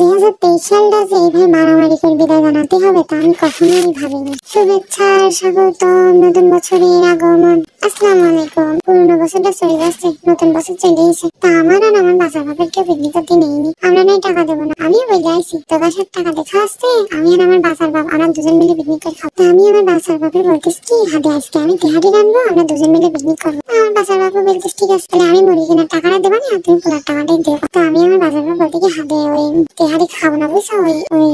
2023 সালটা যে এইভাবে মারামারি করে বিদায় জানাতে হবে তা আমি কখনোই ভাবিনি। শুভেচ্ছা, স্বাগতম, নতুন বছরের আগমন। আসসালামু আলাইকুম। পুরোনো বছরটা চলে যাচ্ছে, নতুন বছর চলে এসেছে। তা আমার আর আমার বাসা বাপের কেউ পিকনিক করতে নেইনি। আমরা নাই টাকা দেবো না, আমিও বলে আইছি তোর বাসার টাকা দেখা আসছে, আমি আর আমার বাসার বাপ আমরা দুজন মিলে পিকনিক করে খাবো। তা আমি আমার বাসার বাপের বলতেছি কি হাতে আজকে আমি তেহারি রানবো, আমরা দুজন মিলে পিকনিক করবো। আমার বাসার বাপও বলতেছি ঠিক আছে, তাহলে আমি মুড়ি কেনার টাকাটা দেবো না, তুমি পুরো টাকাটাই দেবো। তো আমি আমার বাসার বাপ বলতে কি হাতে ওই তেহারি খাবো না বুঝছো, ওই ওই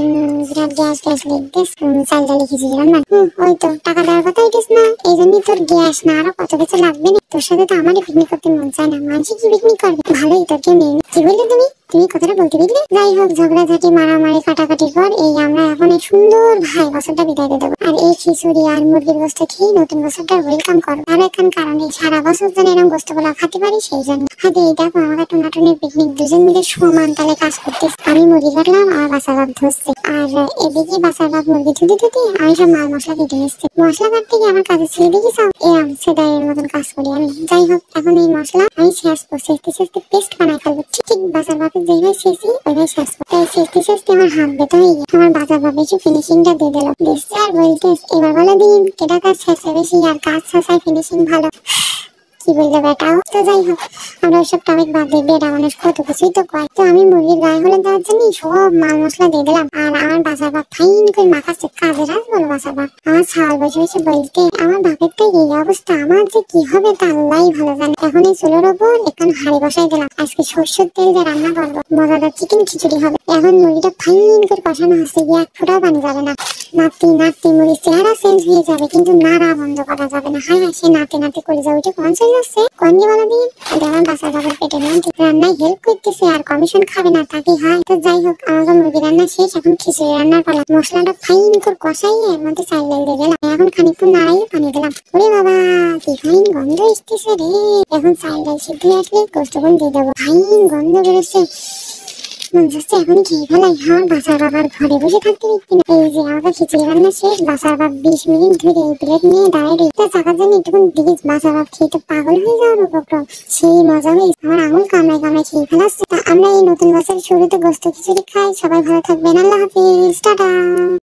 গ্যাস গ্যাস লিখতেস চাল ডালি খিচুড়ি রান্না। ওই তো টাকা দেওয়ার কথা হইতেস না, এই জন্যই তোর গ্যাস না আরো কত কিছু লাগবে না। তোর সাথে তো আমারই পিকনিক করতে মন চায় না, মানুষ কি পিকনিক করবে? ভালোই তোর কেউ নেই। কি বললে তুমি কথাটা বলতে বুঝলে? যাই হোক, ঝগড়াঝাটি মারামারি কাটাকাটির পর এই আমরা এখন এই সুন্দর ভাই বছরটা বিদায় দিয়ে দেবো। আর এই খিচুড়ি আর মুরগির গোস্ত খেয়ে নতুন বছরটা ওয়েলকাম করবো। আর এখন কারণে সারা বছর যেন এরকম গোস্ত গুলা খেতে পারি সেই জন্য। হাতে এই দেখো আমাকে টুনাটুনির পিকনিক, দুজন মিলে সমান তালে কাজ করতেছি। আমি মুরগি কাটলাম আর বাসার বাপ ধরছে, আর এদিকে বাসার বাপ মুরগি ধুতে ধুতে আমি সব মাল মশলা কেটে নিচ্ছি। মশলা কাটতে গিয়ে আমার কাছে ছেড়ে দেখি সব এরম সেদাইয়ের মতন কাজ করি আমি। যাই হোক, এখন এই মশলা আমি শেষ করছি, পেস্ট বানাই ফেলবো। ঠিক বাসার বাপের যেভাবে শেষি ওইভাবে শেষ করতে শেষতে আমার হাত ব্যথা হয়ে গিয়ে আমার বাসার বাপ এসে ফিনিশিংটা দিয়ে দিল। দেখছি আর বলতে এবার বলে দিন কেটা কাজ শেষে বেশি আর কাজ শেষায় ফিনিশিং ভালো। কি বললে বেটাও? তো যাই হোক, আমরা ওইসব টপিক বাদ দিয়ে বেটা মানুষ কত কিছুই তো কয়। তো আমি মুরগির গায়ে হলে দেওয়ার জন্য সব মাল মশলা দিয়ে দিলাম। আর আমার বাসার বাপ ফাইন করে মাখাচ্ছে, কাজের আজ বলো বাসার বাপ। আমার ছাল বসে বসে বলতে আমার বাপের তো এই অবস্থা, আমার যে কি হবে তা আল্লাহই ভালো জানে। এখন এই চুলোর ওপর এখন হাঁড়ি বসাই দিলাম, আজকে সরষের তেল দিয়ে রান্না করবো, মজাদার চিকেন খিচুড়ি হবে। এখন মুরগিটা ফাইন করে কষানো হচ্ছে, এক ফোঁটাও পানি যাবে না। নাড়তে মুড়ির চেহারা চেঞ্জ হয়ে যাবে, কিন্তু নাড়া বন্ধ করা যাবে না। হ্যাঁ সে নাড়তে করে যাবে, ওইটা কোন চলে যাচ্ছে কোন যে বলা দিন আমার বাসা বাবার পেটে রান্নায় হেল্প করতেছে আর কমিশন খাবে না তাকে। হয় তো যাই হোক, আমাকে মুরগি রান্না শেষ, এখন খিচুড়ি রান্নার পালা। মশলাটা ফাইন করে কষাইয়ে এর মধ্যে চাল ডাল দিয়ে দিলাম। এখন খানিকক্ষণ নাড়াইয়ে পানি দিলাম। ওরে বাবা কি ফাইন গন্ধ এসতেছে রে। এখন চাল ডাল সিদ্ধ হয়ে আসলে গোস্তগুলো দিয়ে দেবো। ফাইন গন্ধ বেরোচ্ছে, মন যাচ্ছে এখন খেয়ে ফেলাই। আমার বাসার বাবার ঘরে বসে থাকতে দেখছি না। এই যে আমাদের খিচুড়ি রান্না শেষ, বাসার বাপ 20 মিনিট ধরে এই প্লেট নিয়ে দাঁড়িয়ে রয়েছে চাকার জন্য। একটুকুন দিকে বাসার বাপ খেয়ে তো পাগল হয়ে যাওয়ার উপক্রম। সেই মজা হয়েছে, আমার আঙুল কামড়ায় খেয়ে ফেলাচ্ছে। তা আমরা এই নতুন বছরের শুরুতে গোস্ত খিচুড়ি খাই। সবাই ভালো থাকবেন, আল্লাহ হাফিজ, টাটা।